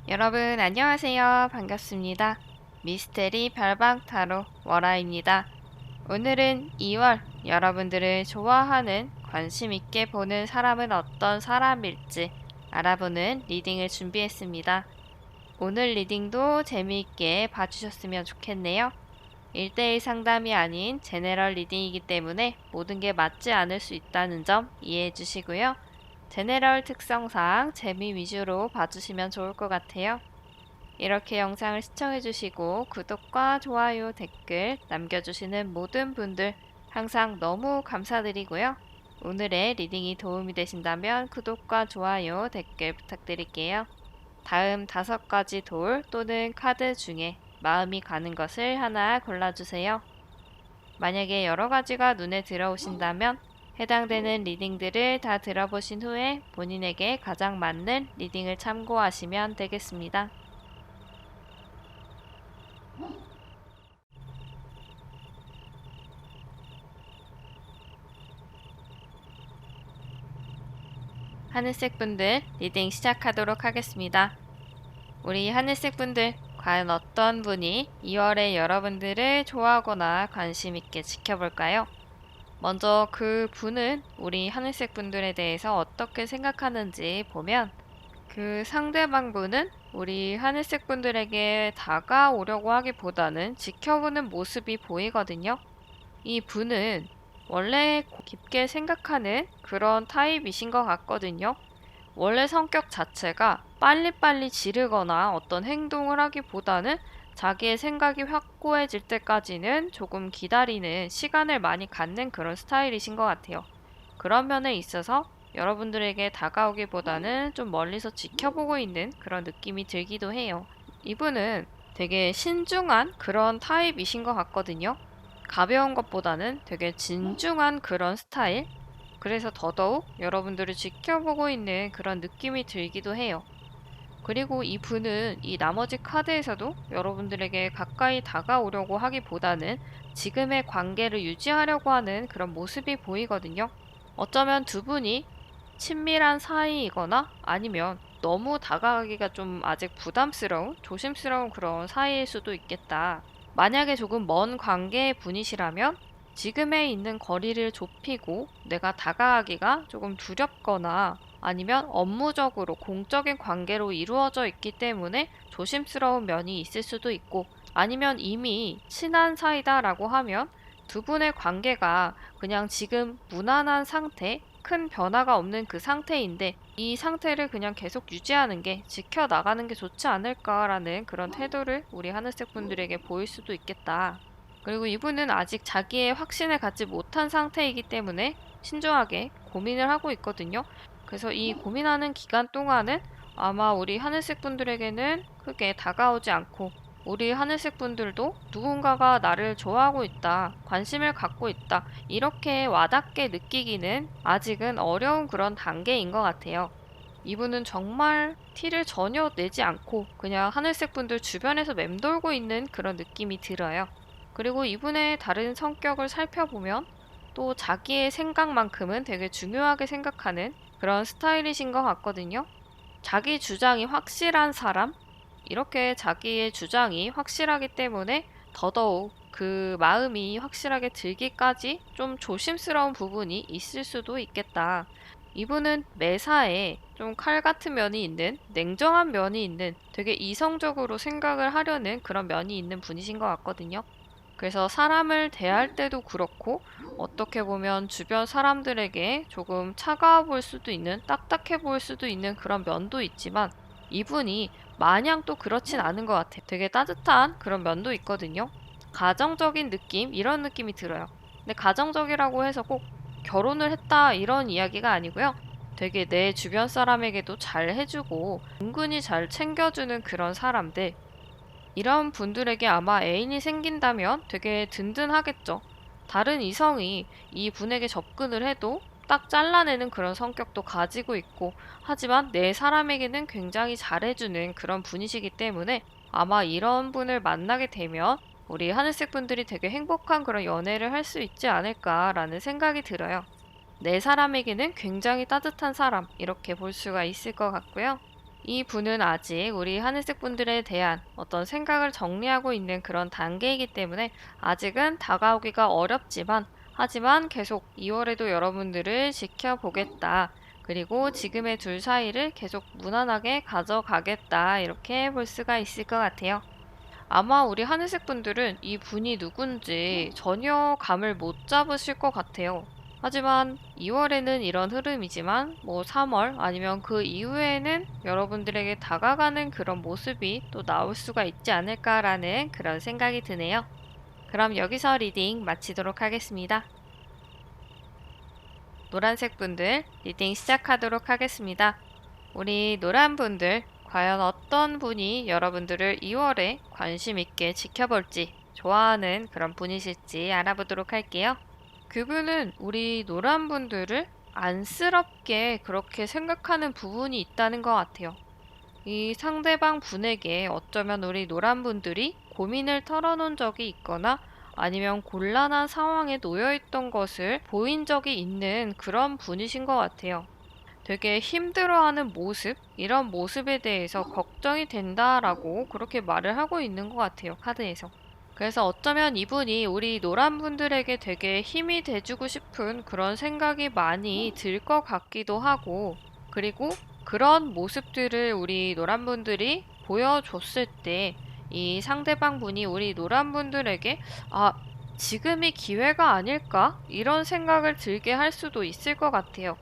여러분 안녕하세요. 반갑습니다. 미스테리 별방 타로 월아입니다. 오늘은 2월 여러분들을 좋아하는 관심 있게 보는 사람은 어떤 사람일지 알아보는 리딩을 준비했습니다. 오늘 리딩도 재미있게 봐주셨으면 좋겠네요. 1대1 상담이 아닌 제네럴 리딩이기 때문에 모든 게 맞지 않을 수 있다는 점 이해해 주시고요. 제네럴 특성상 재미 위주로 봐주시면 좋을 것 같아요. 이렇게 영상을 시청해주시고 구독과 좋아요, 댓글 남겨주시는 모든 분들 항상 너무 감사드리고요. 오늘의 리딩이 도움이 되신다면 구독과 좋아요, 댓글 부탁드릴게요. 다음 5가지 돌 또는 카드 중에 마음이 가는 것을 하나 골라주세요. 만약에 여러 가지가 눈에 들어오신다면 해당되는 리딩들을 다 들어보신 후에 본인에게 가장 맞는 리딩을 참고하시면 되겠습니다. 하늘색 분들 리딩 시작하도록 하겠습니다. 우리 하늘색 분들 과연 어떤 분이 2월에 여러분들을 좋아하거나 관심 있게 지켜볼까요? 먼저 그 분은 우리 하늘색 분들에 대해서 어떻게 생각하는지 보면 그 상대방 분은 우리 하늘색 분들에게 다가오려고 하기보다는 지켜보는 모습이 보이거든요. 이 분은 원래 깊게 생각하는 그런 타입이신 것 같거든요. 원래 성격 자체가 빨리빨리 지르거나 어떤 행동을 하기보다는 자기의 생각이 확고해질 때까지는 조금 기다리는 시간을 많이 갖는 그런 스타일이신 것 같아요. 그런 면에 있어서 여러분들에게 다가오기보다는 좀 멀리서 지켜보고 있는 그런 느낌이 들기도 해요. 이분은 되게 신중한 그런 타입이신 것 같거든요. 가벼운 것보다는 되게 진중한 그런 스타일? 그래서 더더욱 여러분들을 지켜보고 있는 그런 느낌이 들기도 해요. 그리고 이 분은 이 나머지 카드에서도 여러분들에게 가까이 다가오려고 하기보다는 지금의 관계를 유지하려고 하는 그런 모습이 보이거든요. 어쩌면 두 분이 친밀한 사이이거나 아니면 너무 다가가기가 좀 아직 부담스러운, 조심스러운 그런 사이일 수도 있겠다. 만약에 조금 먼 관계의 분이시라면 지금에 있는 거리를 좁히고 내가 다가가기가 조금 두렵거나 아니면 업무적으로 공적인 관계로 이루어져 있기 때문에 조심스러운 면이 있을 수도 있고 아니면 이미 친한 사이다라고 하면 두 분의 관계가 그냥 지금 무난한 상태, 큰 변화가 없는 그 상태인데 이 상태를 그냥 계속 유지하는 게 지켜나가는 게 좋지 않을까라는 그런 태도를 우리 하늘색 분들에게 보일 수도 있겠다. 그리고 이분은 아직 자기의 확신을 갖지 못한 상태이기 때문에 신중하게 고민을 하고 있거든요. 그래서 이 고민하는 기간 동안은 아마 우리 하늘색 분들에게는 크게 다가오지 않고 우리 하늘색 분들도 누군가가 나를 좋아하고 있다, 관심을 갖고 있다, 이렇게 와닿게 느끼기는 아직은 어려운 그런 단계인 것 같아요. 이분은 정말 티를 전혀 내지 않고 그냥 하늘색 분들 주변에서 맴돌고 있는 그런 느낌이 들어요. 그리고 이분의 다른 성격을 살펴보면 또 자기의 생각만큼은 되게 중요하게 생각하는 그런 스타일이신 것 같거든요. 자기 주장이 확실한 사람? 이렇게 자기의 주장이 확실하기 때문에 더더욱 그 마음이 확실하게 들기까지 좀 조심스러운 부분이 있을 수도 있겠다. 이분은 매사에 좀 칼 같은 면이 있는, 냉정한 면이 있는, 되게 이성적으로 생각을 하려는 그런 면이 있는 분이신 것 같거든요. 그래서 사람을 대할 때도 그렇고, 어떻게 보면 주변 사람들에게 조금 차가워 보일 수도 있는, 딱딱해 보일 수도 있는 그런 면도 있지만, 이분이 마냥 또 그렇진 않은 것 같아요. 되게 따뜻한 그런 면도 있거든요. 가정적인 느낌? 이런 느낌이 들어요. 근데 가정적이라고 해서 꼭 결혼을 했다 이런 이야기가 아니고요. 되게 내 주변 사람에게도 잘 해주고 은근히 잘 챙겨주는 그런 사람들. 이런 분들에게 아마 애인이 생긴다면 되게 든든하겠죠. 다른 이성이 이 분에게 접근을 해도 딱 잘라내는 그런 성격도 가지고 있고, 하지만 내 사람에게는 굉장히 잘해주는 그런 분이시기 때문에 아마 이런 분을 만나게 되면 우리 하늘색 분들이 되게 행복한 그런 연애를 할 수 있지 않을까라는 생각이 들어요. 내 사람에게는 굉장히 따뜻한 사람, 이렇게 볼 수가 있을 것 같고요. 이 분은 아직 우리 하늘색 분들에 대한 어떤 생각을 정리하고 있는 그런 단계이기 때문에 아직은 다가오기가 어렵지만, 하지만 계속 2월에도 여러분들을 지켜보겠다. 그리고 지금의 둘 사이를 계속 무난하게 가져가겠다. 이렇게 볼 수가 있을 것 같아요. 아마 우리 하늘색 분들은 이 분이 누군지 전혀 감을 못 잡으실 것 같아요. 하지만 2월에는 이런 흐름이지만 3월 아니면 그 이후에는 여러분들에게 다가가는 그런 모습이 또 나올 수가 있지 않을까라는 그런 생각이 드네요. 그럼 여기서 리딩 마치도록 하겠습니다. 노란색 분들 리딩 시작하도록 하겠습니다. 우리 노란 분들, 과연 어떤 분이 여러분들을 2월에 관심 있게 지켜볼지, 좋아하는 그런 분이실지 알아보도록 할게요. 그분은 우리 노란 분들을 안쓰럽게 그렇게 생각하는 부분이 있다는 것 같아요. 이 상대방 분에게 어쩌면 우리 노란 분들이 고민을 털어놓은 적이 있거나 아니면 곤란한 상황에 놓여 있던 것을 보인 적이 있는 그런 분이신 것 같아요. 되게 힘들어하는 모습, 이런 모습에 대해서 걱정이 된다라고 그렇게 말을 하고 있는 것 같아요, 카드에서. 그래서 어쩌면 이분이 우리 노란 분들에게 되게 힘이 돼주고 싶은 그런 생각이 많이 들 것 같기도 하고, 그리고 그런 모습들을 우리 노란 분들이 보여줬을 때 이 상대방 분이 우리 노란 분들에게 지금이 기회가 아닐까? 이런 생각을 들게 할 수도 있을 것 같아요.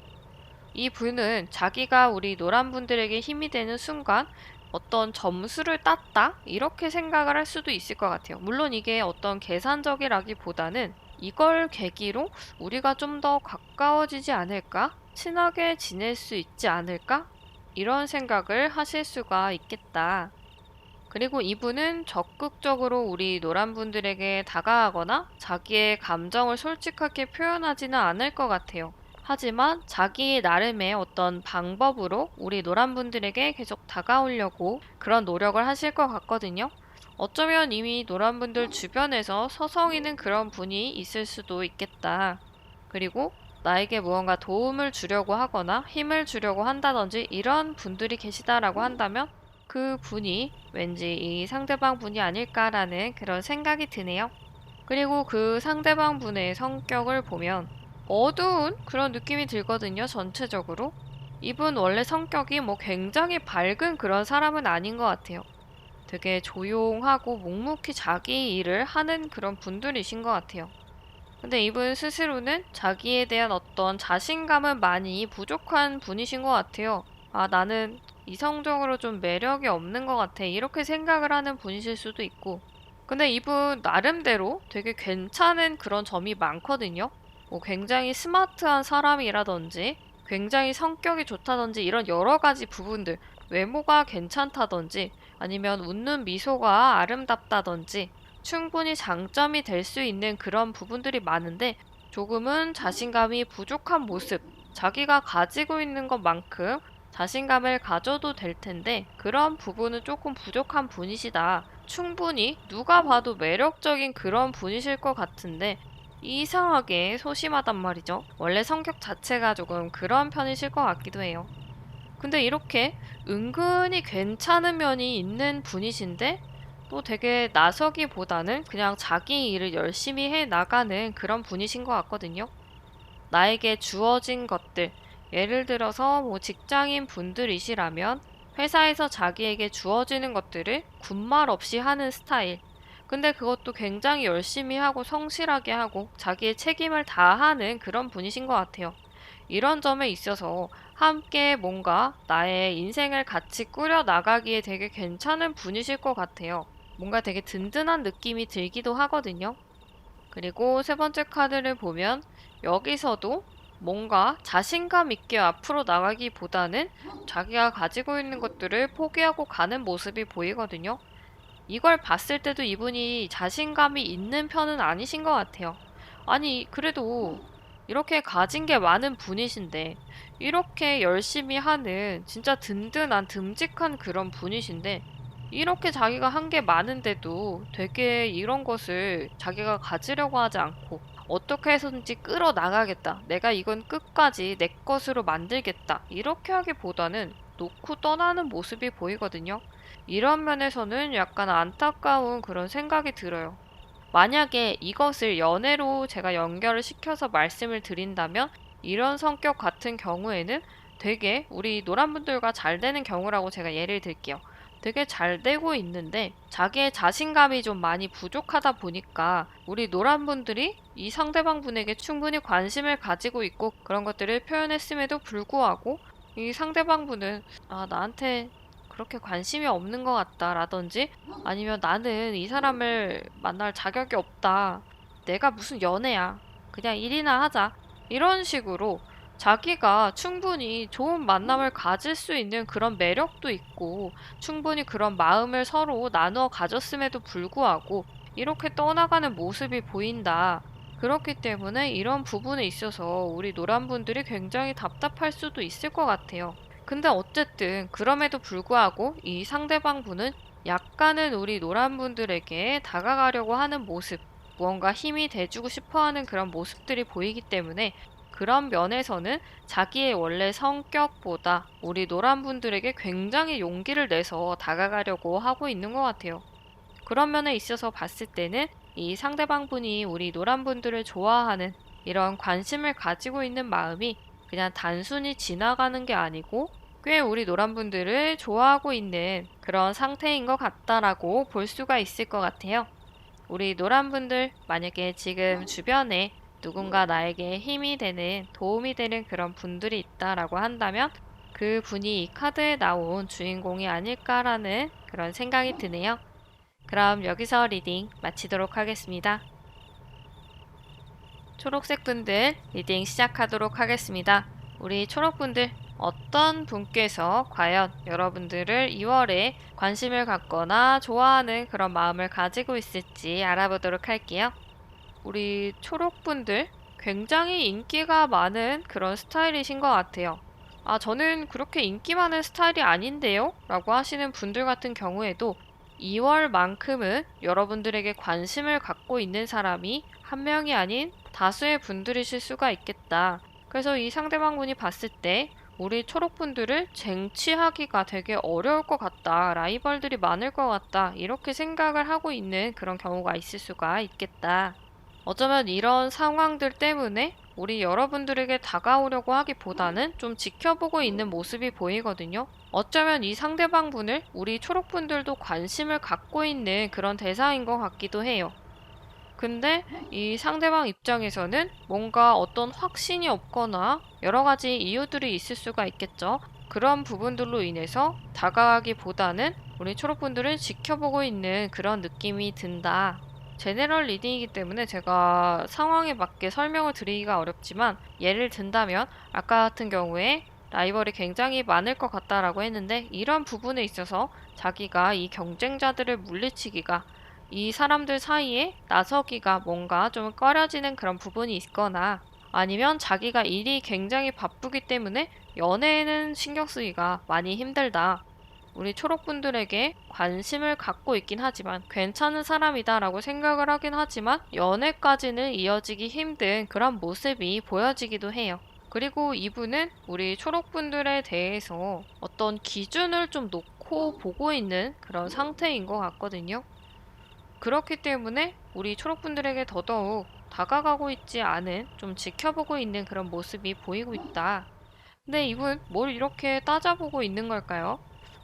이 분은 자기가 우리 노란 분들에게 힘이 되는 순간 어떤 점수를 땄다? 이렇게 생각을 할 수도 있을 것 같아요. 물론 이게 어떤 계산적이라기보다는 이걸 계기로 우리가 좀 더 가까워지지 않을까? 친하게 지낼 수 있지 않을까? 이런 생각을 하실 수가 있겠다. 그리고 이분은 적극적으로 우리 노란 분들에게 다가가거나 자기의 감정을 솔직하게 표현하지는 않을 것 같아요. 하지만 자기 나름의 어떤 방법으로 우리 노란 분들에게 계속 다가오려고 그런 노력을 하실 것 같거든요. 어쩌면 이미 노란 분들 주변에서 서성이는 그런 분이 있을 수도 있겠다. 그리고 나에게 무언가 도움을 주려고 하거나 힘을 주려고 한다든지 이런 분들이 계시다라고 한다면 그 분이 왠지 이 상대방 분이 아닐까라는 그런 생각이 드네요. 그리고 그 상대방 분의 성격을 보면 어두운 그런 느낌이 들거든요, 전체적으로. 이분 원래 성격이 굉장히 밝은 그런 사람은 아닌 것 같아요. 되게 조용하고 묵묵히 자기 일을 하는 그런 분들이신 것 같아요. 근데 이분 스스로는 자기에 대한 어떤 자신감은 많이 부족한 분이신 것 같아요. 나는 이성적으로 좀 매력이 없는 것 같아. 이렇게 생각을 하는 분이실 수도 있고. 근데 이분 나름대로 되게 괜찮은 그런 점이 많거든요. 굉장히 스마트한 사람이라든지, 굉장히 성격이 좋다든지, 이런 여러 가지 부분들, 외모가 괜찮다든지, 아니면 웃는 미소가 아름답다든지, 충분히 장점이 될 수 있는 그런 부분들이 많은데, 조금은 자신감이 부족한 모습, 자기가 가지고 있는 것만큼 자신감을 가져도 될 텐데, 그런 부분은 조금 부족한 분이시다. 충분히 누가 봐도 매력적인 그런 분이실 것 같은데, 이상하게 소심하단 말이죠. 원래 성격 자체가 조금 그런 편이실 것 같기도 해요. 근데 이렇게 은근히 괜찮은 면이 있는 분이신데 또 되게 나서기보다는 그냥 자기 일을 열심히 해 나가는 그런 분이신 것 같거든요. 나에게 주어진 것들, 예를 들어서 직장인 분들이시라면 회사에서 자기에게 주어지는 것들을 군말 없이 하는 스타일. 근데 그것도 굉장히 열심히 하고 성실하게 하고 자기의 책임을 다하는 그런 분이신 것 같아요. 이런 점에 있어서 함께 뭔가 나의 인생을 같이 꾸려 나가기에 되게 괜찮은 분이실 것 같아요. 뭔가 되게 든든한 느낌이 들기도 하거든요. 그리고 세 번째 카드를 보면 여기서도 뭔가 자신감 있게 앞으로 나가기보다는 자기가 가지고 있는 것들을 포기하고 가는 모습이 보이거든요. 이걸 봤을 때도 이분이 자신감이 있는 편은 아니신 것 같아요. 아니, 그래도 이렇게 가진 게 많은 분이신데, 이렇게 열심히 하는 진짜 든든한, 듬직한 그런 분이신데, 이렇게 자기가 한 게 많은데도 되게 이런 것을 자기가 가지려고 하지 않고, 어떻게 해서든지 끌어나가겠다. 내가 이건 끝까지 내 것으로 만들겠다. 이렇게 하기보다는 놓고 떠나는 모습이 보이거든요. 이런 면에서는 약간 안타까운 그런 생각이 들어요. 만약에 이것을 연애로 제가 연결을 시켜서 말씀을 드린다면 이런 성격 같은 경우에는 되게 우리 노란분들과 잘 되는 경우라고 제가 예를 들게요. 되게 잘 되고 있는데 자기의 자신감이 좀 많이 부족하다 보니까 우리 노란분들이 이 상대방 분에게 충분히 관심을 가지고 있고 그런 것들을 표현했음에도 불구하고 이 상대방 분은 나한테 그렇게 관심이 없는 것 같다라든지 아니면 나는 이 사람을 만날 자격이 없다. 내가 무슨 연애야. 그냥 일이나 하자. 이런 식으로 자기가 충분히 좋은 만남을 가질 수 있는 그런 매력도 있고 충분히 그런 마음을 서로 나누어 가졌음에도 불구하고 이렇게 떠나가는 모습이 보인다. 그렇기 때문에 이런 부분에 있어서 우리 노란분들이 굉장히 답답할 수도 있을 것 같아요. 근데 어쨌든 그럼에도 불구하고 이 상대방 분은 약간은 우리 노란분들에게 다가가려고 하는 모습, 무언가 힘이 돼주고 싶어 하는 그런 모습들이 보이기 때문에 그런 면에서는 자기의 원래 성격보다 우리 노란분들에게 굉장히 용기를 내서 다가가려고 하고 있는 것 같아요. 그런 면에 있어서 봤을 때는 이 상대방 분이 우리 노란분들을 좋아하는 이런 관심을 가지고 있는 마음이 그냥 단순히 지나가는 게 아니고 꽤 우리 노란분들을 좋아하고 있는 그런 상태인 것 같다라고 볼 수가 있을 것 같아요. 우리 노란분들 만약에 지금 주변에 누군가 나에게 힘이 되는 도움이 되는 그런 분들이 있다라고 한다면 그 분이 이 카드에 나온 주인공이 아닐까라는 그런 생각이 드네요. 그럼 여기서 리딩 마치도록 하겠습니다. 초록색 분들 리딩 시작하도록 하겠습니다. 우리 초록분들 어떤 분께서 과연 여러분들을 2월에 관심을 갖거나 좋아하는 그런 마음을 가지고 있을지 알아보도록 할게요. 우리 초록분들 굉장히 인기가 많은 그런 스타일이신 것 같아요. 저는 그렇게 인기 많은 스타일이 아닌데요? 라고 하시는 분들 같은 경우에도 2월만큼은 여러분들에게 관심을 갖고 있는 사람이 한 명이 아닌 다수의 분들이실 수가 있겠다. 그래서 이 상대방분이 봤을 때 우리 초록분들을 쟁취하기가 되게 어려울 것 같다. 라이벌들이 많을 것 같다. 이렇게 생각을 하고 있는 그런 경우가 있을 수가 있겠다. 어쩌면 이런 상황들 때문에 우리 여러분들에게 다가오려고 하기보다는 좀 지켜보고 있는 모습이 보이거든요. 어쩌면 이 상대방 분을 우리 초록분들도 관심을 갖고 있는 그런 대상인 것 같기도 해요. 근데 이 상대방 입장에서는 뭔가 어떤 확신이 없거나 여러 가지 이유들이 있을 수가 있겠죠. 그런 부분들로 인해서 다가가기보다는 우리 초록분들을 지켜보고 있는 그런 느낌이 든다. 제네럴 리딩이기 때문에 제가 상황에 맞게 설명을 드리기가 어렵지만 예를 든다면 아까 같은 경우에 라이벌이 굉장히 많을 것 같다라고 했는데 이런 부분에 있어서 자기가 이 경쟁자들을 물리치기가 이 사람들 사이에 나서기가 뭔가 좀 꺼려지는 그런 부분이 있거나 아니면 자기가 일이 굉장히 바쁘기 때문에 연애에는 신경 쓰기가 많이 힘들다. 우리 초록분들에게 관심을 갖고 있긴 하지만 괜찮은 사람이다 라고 생각을 하긴 하지만 연애까지는 이어지기 힘든 그런 모습이 보여지기도 해요. 그리고 이분은 우리 초록분들에 대해서 어떤 기준을 좀 놓고 보고 있는 그런 상태인 것 같거든요. 그렇기 때문에 우리 초록분들에게 더더욱 다가가고 있지 않은 좀 지켜보고 있는 그런 모습이 보이고 있다. 근데 이분 뭘 이렇게 따져보고 있는 걸까요?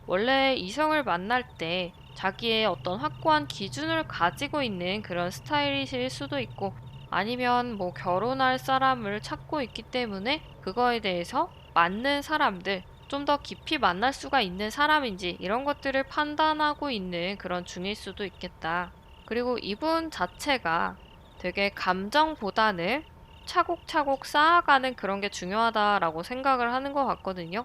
원래 이성을 만날 때 자기의 어떤 확고한 기준을 가지고 있는 그런 스타일이실 수도 있고 아니면 뭐 결혼할 사람을 찾고 있기 때문에 그거에 대해서 맞는 사람들, 좀 더 깊이 만날 수가 있는 사람인지 이런 것들을 판단하고 있는 그런 중일 수도 있겠다. 그리고 이분 자체가 되게 감정보다는 차곡차곡 쌓아가는 그런 게 중요하다라고 생각을 하는 것 같거든요.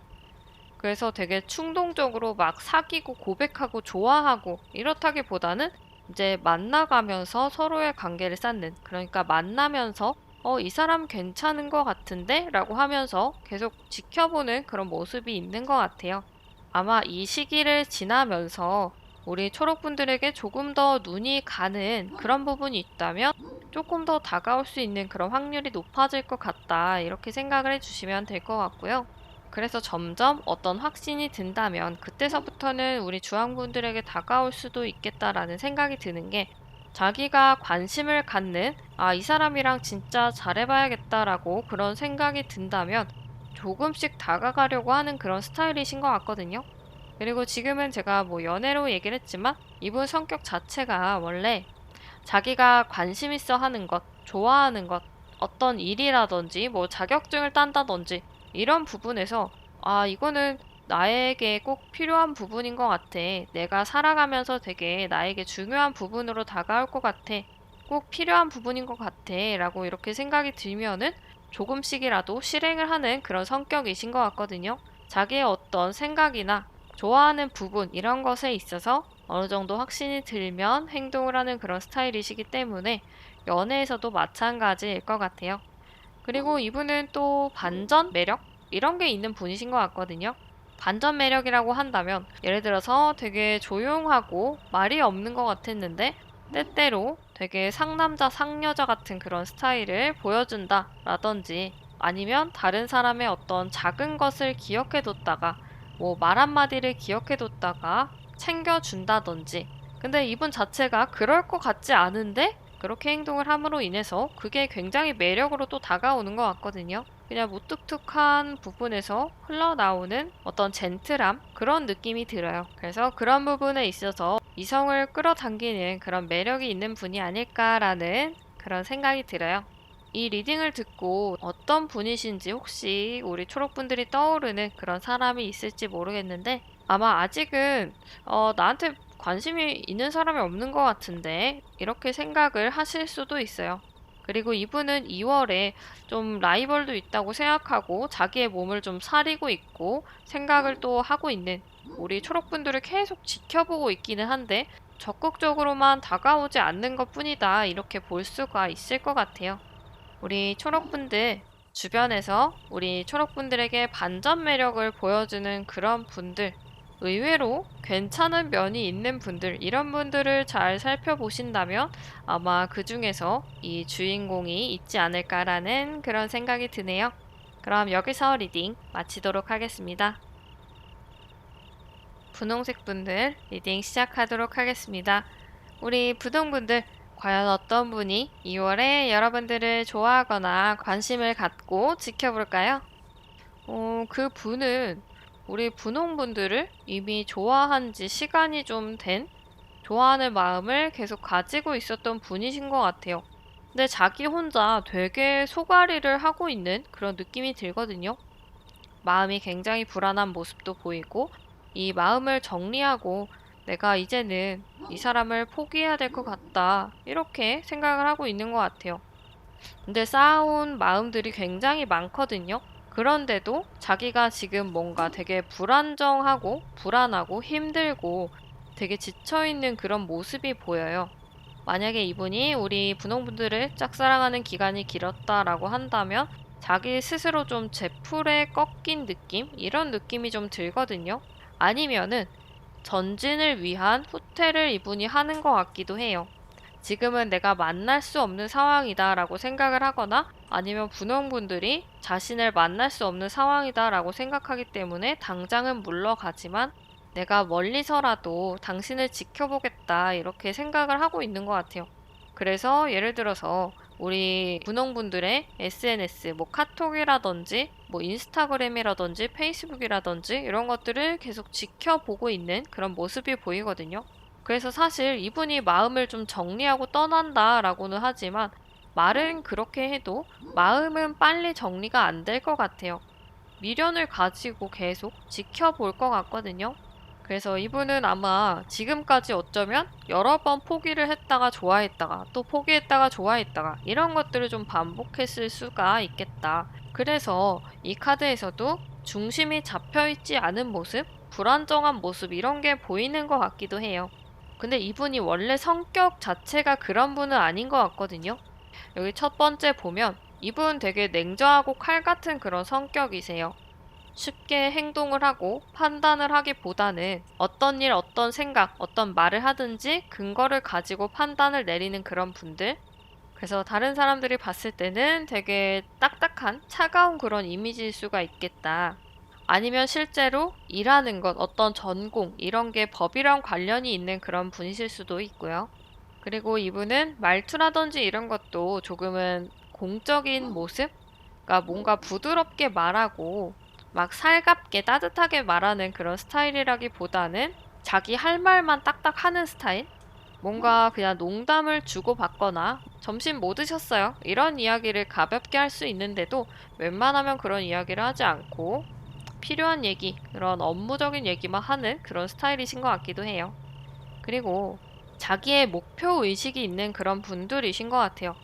그래서 되게 충동적으로 막 사귀고 고백하고 좋아하고 이렇다기보다는 이제 만나가면서 서로의 관계를 쌓는, 그러니까 만나면서 이 사람 괜찮은 것 같은데? 라고 하면서 계속 지켜보는 그런 모습이 있는 것 같아요. 아마 이 시기를 지나면서 우리 초록분들에게 조금 더 눈이 가는 그런 부분이 있다면 조금 더 다가올 수 있는 그런 확률이 높아질 것 같다. 이렇게 생각을 해주시면 될 것 같고요. 그래서 점점 어떤 확신이 든다면 그때서부터는 우리 주황분들에게 다가올 수도 있겠다라는 생각이 드는 게 자기가 관심을 갖는 이 사람이랑 진짜 잘해봐야겠다라고 그런 생각이 든다면 조금씩 다가가려고 하는 그런 스타일이신 것 같거든요. 그리고 지금은 제가 뭐 연애로 얘기를 했지만 이분 성격 자체가 원래 자기가 관심 있어 하는 것, 좋아하는 것, 어떤 일이라든지 뭐 자격증을 딴다든지 이런 부분에서 이거는 나에게 꼭 필요한 부분인 것 같아. 내가 살아가면서 되게 나에게 중요한 부분으로 다가올 것 같아. 꼭 필요한 부분인 것 같아. 라고 이렇게 생각이 들면은 조금씩이라도 실행을 하는 그런 성격이신 것 같거든요. 자기의 어떤 생각이나 좋아하는 부분 이런 것에 있어서 어느 정도 확신이 들면 행동을 하는 그런 스타일이시기 때문에 연애에서도 마찬가지일 것 같아요. 그리고 이분은 또 반전 매력? 이런 게 있는 분이신 것 같거든요. 반전 매력이라고 한다면 예를 들어서 되게 조용하고 말이 없는 것 같았는데 때때로 되게 상남자 상여자 같은 그런 스타일을 보여준다 라든지 아니면 다른 사람의 어떤 작은 것을 기억해뒀다가 뭐 말 한마디를 기억해뒀다가 챙겨준다든지 근데 이분 자체가 그럴 것 같지 않은데 그렇게 행동을 함으로 인해서 그게 굉장히 매력으로 또 다가오는 것 같거든요. 그냥 무뚝뚝한 부분에서 흘러나오는 어떤 젠틀함 그런 느낌이 들어요. 그래서 그런 부분에 있어서 이성을 끌어당기는 그런 매력이 있는 분이 아닐까라는 그런 생각이 들어요. 이 리딩을 듣고 어떤 분이신지 혹시 우리 초록분들이 떠오르는 그런 사람이 있을지 모르겠는데 아마 아직은 나한테 관심이 있는 사람이 없는 것 같은데 이렇게 생각을 하실 수도 있어요. 그리고 이분은 2월에 좀 라이벌도 있다고 생각하고 자기의 몸을 좀 사리고 있고 생각을 또 하고 있는 우리 초록분들을 계속 지켜보고 있기는 한데 적극적으로만 다가오지 않는 것뿐이다 이렇게 볼 수가 있을 것 같아요. 우리 초록분들 주변에서 우리 초록분들에게 반전 매력을 보여주는 그런 분들 의외로 괜찮은 면이 있는 분들 이런 분들을 잘 살펴보신다면 아마 그 중에서 이 주인공이 있지 않을까라는 그런 생각이 드네요. 그럼 여기서 리딩 마치도록 하겠습니다. 분홍색 분들 리딩 시작하도록 하겠습니다. 우리 분홍분들 과연 어떤 분이 2월에 여러분들을 좋아하거나 관심을 갖고 지켜볼까요? 그 분은 우리 분홍분들을 이미 좋아한 지 시간이 좀 된 좋아하는 마음을 계속 가지고 있었던 분이신 것 같아요. 근데 자기 혼자 되게 소가리를 하고 있는 그런 느낌이 들거든요. 마음이 굉장히 불안한 모습도 보이고 이 마음을 정리하고 내가 이제는 이 사람을 포기해야 될 것 같다. 이렇게 생각을 하고 있는 것 같아요. 근데 쌓아온 마음들이 굉장히 많거든요. 그런데도 자기가 지금 뭔가 되게 불안정하고 불안하고 힘들고 되게 지쳐있는 그런 모습이 보여요. 만약에 이분이 우리 분홍분들을 짝사랑하는 기간이 길었다라고 한다면 자기 스스로 좀 제풀에 꺾인 느낌? 이런 느낌이 좀 들거든요. 아니면은 전진을 위한 후퇴를 이분이 하는 것 같기도 해요. 지금은 내가 만날 수 없는 상황이다라고 생각을 하거나 아니면 분홍분들이 자신을 만날 수 없는 상황이다라고 생각하기 때문에 당장은 물러가지만 내가 멀리서라도 당신을 지켜보겠다 이렇게 생각을 하고 있는 것 같아요. 그래서 예를 들어서 우리 분홍분들의 SNS, 뭐 카톡이라든지, 뭐 인스타그램이라든지, 페이스북이라든지 이런 것들을 계속 지켜보고 있는 그런 모습이 보이거든요. 그래서 사실 이분이 마음을 좀 정리하고 떠난다라고는 하지만 말은 그렇게 해도 마음은 빨리 정리가 안 될 것 같아요. 미련을 가지고 계속 지켜볼 것 같거든요. 그래서 이분은 아마 지금까지 어쩌면 여러 번 포기를 했다가 좋아했다가 또 포기했다가 좋아했다가 이런 것들을 좀 반복했을 수가 있겠다. 그래서 이 카드에서도 중심이 잡혀있지 않은 모습, 불안정한 모습 이런 게 보이는 것 같기도 해요. 근데 이분이 원래 성격 자체가 그런 분은 아닌 것 같거든요. 여기 첫 번째 보면 이분 되게 냉정하고 칼 같은 그런 성격이세요. 쉽게 행동을 하고 판단을 하기보다는 어떤 일, 어떤 생각, 어떤 말을 하든지 근거를 가지고 판단을 내리는 그런 분들. 그래서 다른 사람들이 봤을 때는 되게 딱딱한, 차가운 그런 이미지일 수가 있겠다. 아니면 실제로 일하는 것, 어떤 전공, 이런 게 법이랑 관련이 있는 그런 분이실 수도 있고요. 그리고 이분은 말투라든지 이런 것도 조금은 공적인 모습? 그러니까 뭔가 부드럽게 말하고 막 살갑게 따뜻하게 말하는 그런 스타일이라기보다는 자기 할 말만 딱딱 하는 스타일? 뭔가 그냥 농담을 주고받거나 점심 뭐 드셨어요? 이런 이야기를 가볍게 할 수 있는데도 웬만하면 그런 이야기를 하지 않고 필요한 얘기, 그런 업무적인 얘기만 하는 그런 스타일이신 것 같기도 해요. 그리고 자기의 목표 의식이 있는 그런 분들이신 것 같아요.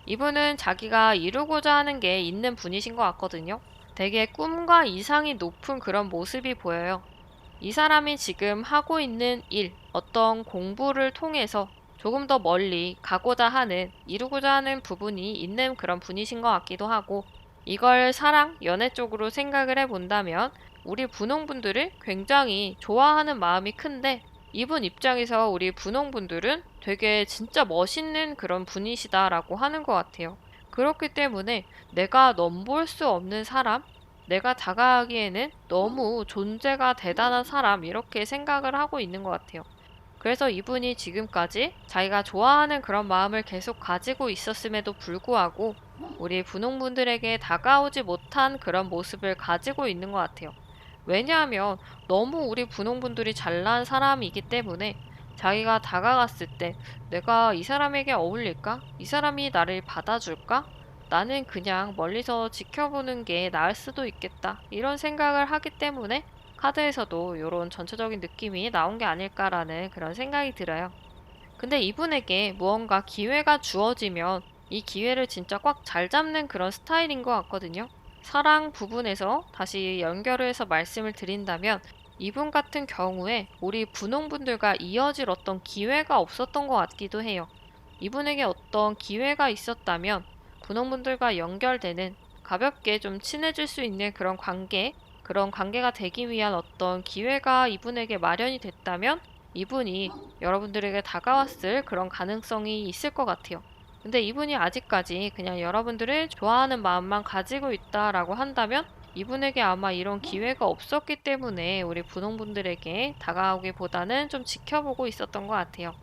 이분은 자기가 이루고자 하는 게 있는 분이신 것 같거든요. 되게 꿈과 이상이 높은 그런 모습이 보여요. 이 사람이 지금 하고 있는 일, 어떤 공부를 통해서 조금 더 멀리 가고자 하는, 이루고자 하는 부분이 있는 그런 분이신 것 같기도 하고, 이걸 사랑, 연애 쪽으로 생각을 해본다면, 우리 분홍분들을 굉장히 좋아하는 마음이 큰데, 이분 입장에서 우리 분홍분들은 되게 진짜 멋있는 그런 분이시다라고 하는 것 같아요. 그렇기 때문에 내가 넘볼 수 없는 사람, 내가 다가가기에는 너무 존재가 대단한 사람 이렇게 생각을 하고 있는 것 같아요. 그래서 이분이 지금까지 자기가 좋아하는 그런 마음을 계속 가지고 있었음에도 불구하고 우리 분홍분들에게 다가오지 못한 그런 모습을 가지고 있는 것 같아요. 왜냐하면 너무 우리 분홍분들이 잘난 사람이기 때문에 자기가 다가갔을 때 내가 이 사람에게 어울릴까? 이 사람이 나를 받아줄까? 나는 그냥 멀리서 지켜보는 게 나을 수도 있겠다. 이런 생각을 하기 때문에 카드에서도 이런 전체적인 느낌이 나온 게 아닐까라는 그런 생각이 들어요. 근데 이분에게 무언가 기회가 주어지면 이 기회를 진짜 꽉 잘 잡는 그런 스타일인 것 같거든요. 사랑 부분에서 다시 연결을 해서 말씀을 드린다면 이분 같은 경우에 우리 분홍분들과 이어질 어떤 기회가 없었던 것 같기도 해요. 이분에게 어떤 기회가 있었다면 분홍분들과 연결되는 가볍게 좀 친해질 수 있는 그런 관계가 되기 위한 어떤 기회가 이분에게 마련이 됐다면 이분이 여러분들에게 다가왔을 그런 가능성이 있을 것 같아요. 근데 이분이 아직까지 그냥 여러분들을 좋아하는 마음만 가지고 있다라고 한다면 이분에게 아마 이런 기회가 없었기 때문에 우리 분홍분들에게 다가오기보다는 좀 지켜보고 있었던 것 같아요.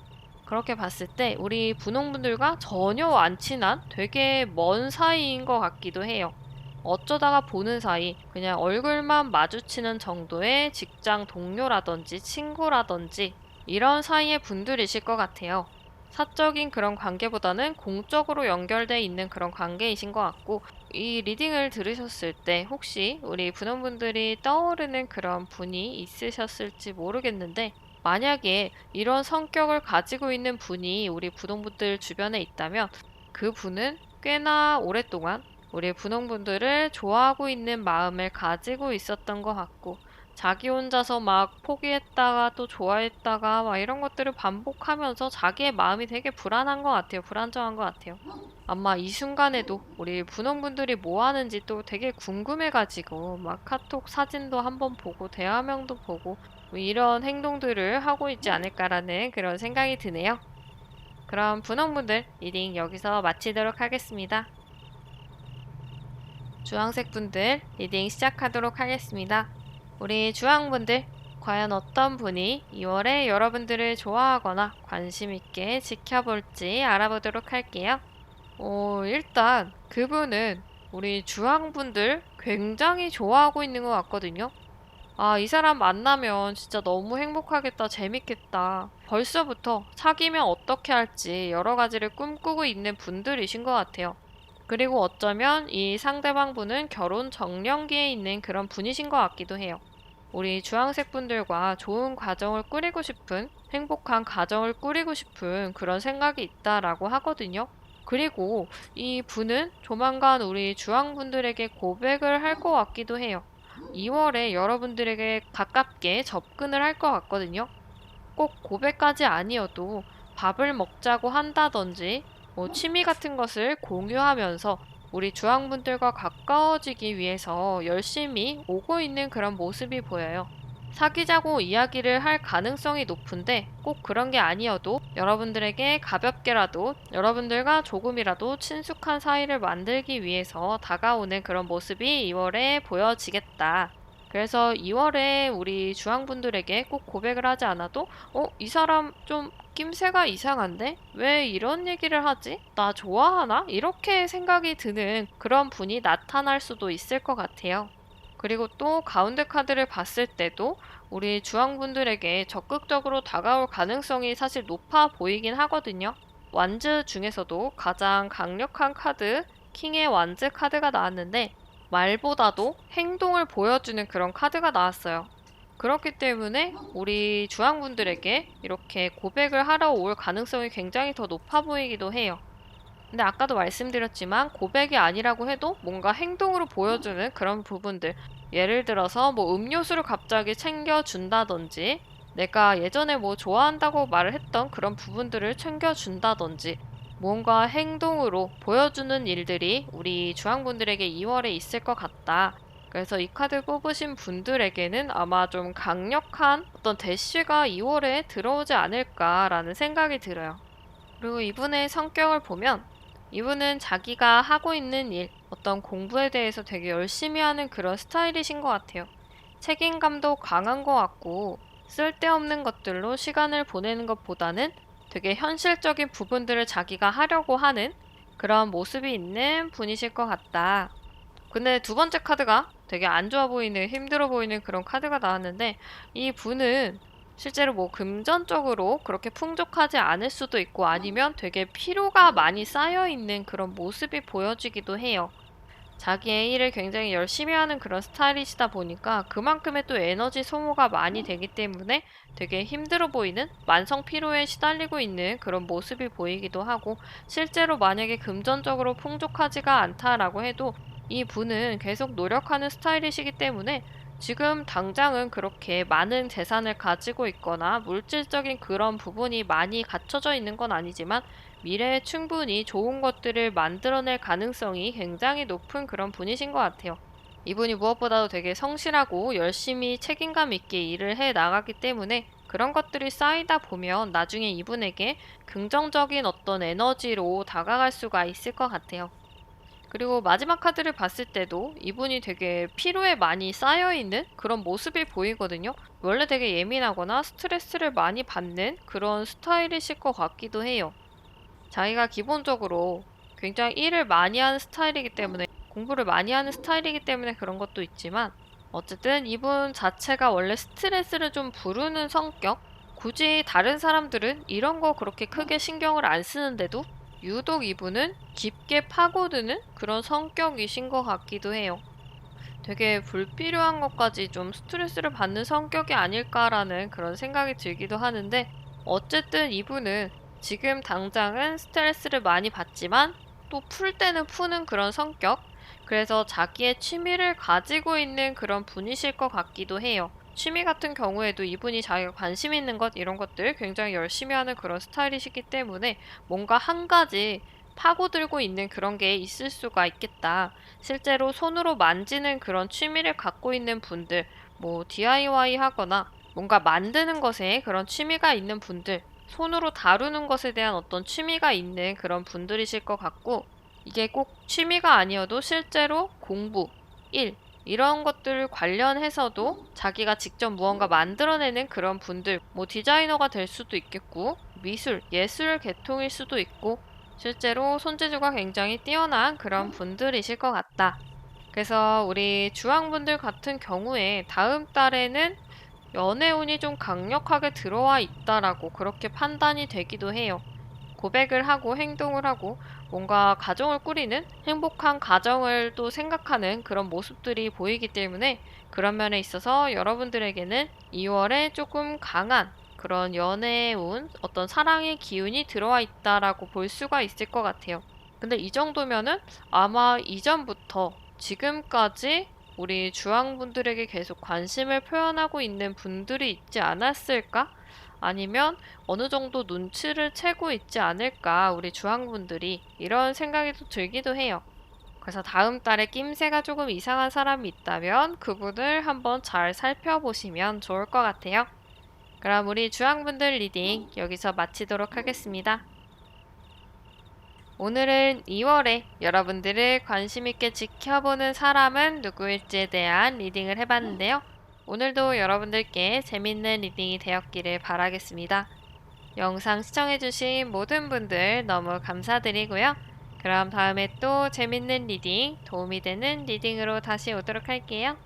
그렇게 봤을 때 우리 분홍분들과 전혀 안 친한 되게 먼 사이인 것 같기도 해요. 어쩌다가 보는 사이 그냥 얼굴만 마주치는 정도의 직장 동료라든지 친구라든지 이런 사이의 분들이실 것 같아요. 사적인 그런 관계보다는 공적으로 연결돼 있는 그런 관계이신 것 같고 이 리딩을 들으셨을 때 혹시 우리 분원분들이 떠오르는 그런 분이 있으셨을지 모르겠는데 만약에 이런 성격을 가지고 있는 분이 우리 분홍분들 주변에 있다면 그 분은 꽤나 오랫동안 우리 분홍분들을 좋아하고 있는 마음을 가지고 있었던 것 같고 자기 혼자서 막 포기했다가 또 좋아했다가 막 이런 것들을 반복하면서 자기의 마음이 되게 불안한 것 같아요. 불안정한 것 같아요. 아마 이 순간에도 우리 분홍분들이 뭐 하는지 또 되게 궁금해가지고 막 카톡 사진도 한번 보고 대화명도 보고 뭐 이런 행동들을 하고 있지 않을까라는 그런 생각이 드네요. 그럼 분홍분들 리딩 여기서 마치도록 하겠습니다. 주황색 분들 리딩 시작하도록 하겠습니다. 우리 주황분들 과연 어떤 분이 2월에 여러분들을 좋아하거나 관심 있게 지켜볼지 알아보도록 할게요. 일단 그분은 우리 주황분들 굉장히 좋아하고 있는 것 같거든요. 아, 이 사람 만나면 진짜 너무 행복하겠다, 재밌겠다. 벌써부터 사귀면 어떻게 할지 여러 가지를 꿈꾸고 있는 분들이신 것 같아요. 그리고 어쩌면 이 상대방 분은 결혼 정년기에 있는 그런 분이신 것 같기도 해요. 우리 주황색 분들과 좋은 가정을 꾸리고 싶은, 행복한 가정을 꾸리고 싶은 그런 생각이 있다라고 하거든요. 그리고 이 분은 조만간 우리 주황 분들에게 고백을 할 것 같기도 해요. 2월에 여러분들에게 가깝게 접근을 할 것 같거든요. 꼭 고백까지 아니어도 밥을 먹자고 한다든지 뭐 취미 같은 것을 공유하면서 우리 주황분들과 가까워지기 위해서 열심히 오고 있는 그런 모습이 보여요. 사귀자고 이야기를 할 가능성이 높은데 꼭 그런 게 아니어도 여러분들에게 가볍게라도 여러분들과 조금이라도 친숙한 사이를 만들기 위해서 다가오는 그런 모습이 2월에 보여지겠다. 그래서 2월에 우리 주황분들에게 꼭 고백을 하지 않아도 이 사람 좀 낌새가 이상한데? 왜 이런 얘기를 하지? 나 좋아하나? 이렇게 생각이 드는 그런 분이 나타날 수도 있을 것 같아요. 그리고 또 가운데 카드를 봤을 때도 우리 주황분들에게 적극적으로 다가올 가능성이 사실 높아 보이긴 하거든요. 완즈 중에서도 가장 강력한 카드, 킹의 완즈 카드가 나왔는데 말보다도 행동을 보여주는 그런 카드가 나왔어요. 그렇기 때문에 우리 주황분들에게 이렇게 고백을 하러 올 가능성이 굉장히 더 높아 보이기도 해요. 근데 아까도 말씀드렸지만 고백이 아니라고 해도 뭔가 행동으로 보여주는 그런 부분들. 예를 들어서 뭐 음료수를 갑자기 챙겨준다든지 내가 예전에 뭐 좋아한다고 말을 했던 그런 부분들을 챙겨준다든지 뭔가 행동으로 보여주는 일들이 우리 주황분들에게 2월에 있을 것 같다. 그래서 이 카드 뽑으신 분들에게는 아마 좀 강력한 어떤 대시가 2월에 들어오지 않을까라는 생각이 들어요. 그리고 이분의 성격을 보면 이분은 자기가 하고 있는 일, 어떤 공부에 대해서 되게 열심히 하는 그런 스타일이신 것 같아요. 책임감도 강한 것 같고 쓸데없는 것들로 시간을 보내는 것보다는 되게 현실적인 부분들을 자기가 하려고 하는 그런 모습이 있는 분이실 것 같다. 근데 두 번째 카드가 되게 안 좋아 보이는, 힘들어 보이는 그런 카드가 나왔는데 이 분은 실제로 뭐 금전적으로 그렇게 풍족하지 않을 수도 있고 아니면 되게 피로가 많이 쌓여 있는 그런 모습이 보여지기도 해요. 자기의 일을 굉장히 열심히 하는 그런 스타일이시다 보니까 그만큼의 또 에너지 소모가 많이 되기 때문에 되게 힘들어 보이는 만성 피로에 시달리고 있는 그런 모습이 보이기도 하고 실제로 만약에 금전적으로 풍족하지가 않다라고 해도 이 분은 계속 노력하는 스타일이시기 때문에 지금 당장은 그렇게 많은 재산을 가지고 있거나 물질적인 그런 부분이 많이 갖춰져 있는 건 아니지만 미래에 충분히 좋은 것들을 만들어낼 가능성이 굉장히 높은 그런 분이신 것 같아요. 이분이 무엇보다도 되게 성실하고 열심히 책임감 있게 일을 해 나가기 때문에 그런 것들이 쌓이다 보면 나중에 이분에게 긍정적인 어떤 에너지로 다가갈 수가 있을 것 같아요. 그리고 마지막 카드를 봤을 때도 이분이 되게 피로에 많이 쌓여있는 그런 모습이 보이거든요. 원래 되게 예민하거나 스트레스를 많이 받는 그런 스타일이실 것 같기도 해요. 자기가 기본적으로 굉장히 일을 많이 하는 스타일이기 때문에 공부를 많이 하는 스타일이기 때문에 그런 것도 있지만 어쨌든 이분 자체가 원래 스트레스를 좀 부르는 성격? 굳이 다른 사람들은 이런 거 그렇게 크게 신경을 안 쓰는데도 유독 이분은 깊게 파고드는 그런 성격이신 것 같기도 해요. 되게 불필요한 것까지 좀 스트레스를 받는 성격이 아닐까라는 그런 생각이 들기도 하는데 어쨌든 이분은 지금 당장은 스트레스를 많이 받지만 또 풀 때는 푸는 그런 성격 그래서 자기의 취미를 가지고 있는 그런 분이실 것 같기도 해요. 취미 같은 경우에도 이분이 자기가 관심 있는 것 이런 것들 굉장히 열심히 하는 그런 스타일이시기 때문에 뭔가 한 가지 파고들고 있는 그런 게 있을 수가 있겠다. 실제로 손으로 만지는 그런 취미를 갖고 있는 분들, 뭐 DIY 하거나 뭔가 만드는 것에 그런 취미가 있는 분들, 손으로 다루는 것에 대한 어떤 취미가 있는 그런 분들이실 것 같고, 이게 꼭 취미가 아니어도 실제로 공부, 일, 이런 것들 관련해서도 자기가 직접 무언가 만들어내는 그런 분들, 뭐 디자이너가 될 수도 있겠고, 미술, 예술 계통일 수도 있고, 실제로 손재주가 굉장히 뛰어난 그런 분들이실 것 같다. 그래서 우리 주황분들 같은 경우에 다음 달에는 연애운이 좀 강력하게 들어와 있다라고 그렇게 판단이 되기도 해요. 고백을 하고 행동을 하고 뭔가 가정을 꾸리는 행복한 가정을 또 생각하는 그런 모습들이 보이기 때문에 그런 면에 있어서 여러분들에게는 2월에 조금 강한 그런 연애운, 어떤 사랑의 기운이 들어와 있다라고 볼 수가 있을 것 같아요. 근데 이 정도면은 아마 이전부터 지금까지 우리 주황분들에게 계속 관심을 표현하고 있는 분들이 있지 않았을까? 아니면 어느 정도 눈치를 채고 있지 않을까, 우리 주황분들이. 이런 생각이 또 들기도 해요. 그래서 다음 달에 낌새가 조금 이상한 사람이 있다면 그분을 한번 잘 살펴보시면 좋을 것 같아요. 그럼 우리 주황분들 리딩 여기서 마치도록 하겠습니다. 오늘은 2월에 여러분들을 관심있게 지켜보는 사람은 누구일지에 대한 리딩을 해봤는데요. 오늘도 여러분들께 재밌는 리딩이 되었기를 바라겠습니다. 영상 시청해주신 모든 분들 너무 감사드리고요. 그럼 다음에 또 재밌는 리딩, 도움이 되는 리딩으로 다시 오도록 할게요.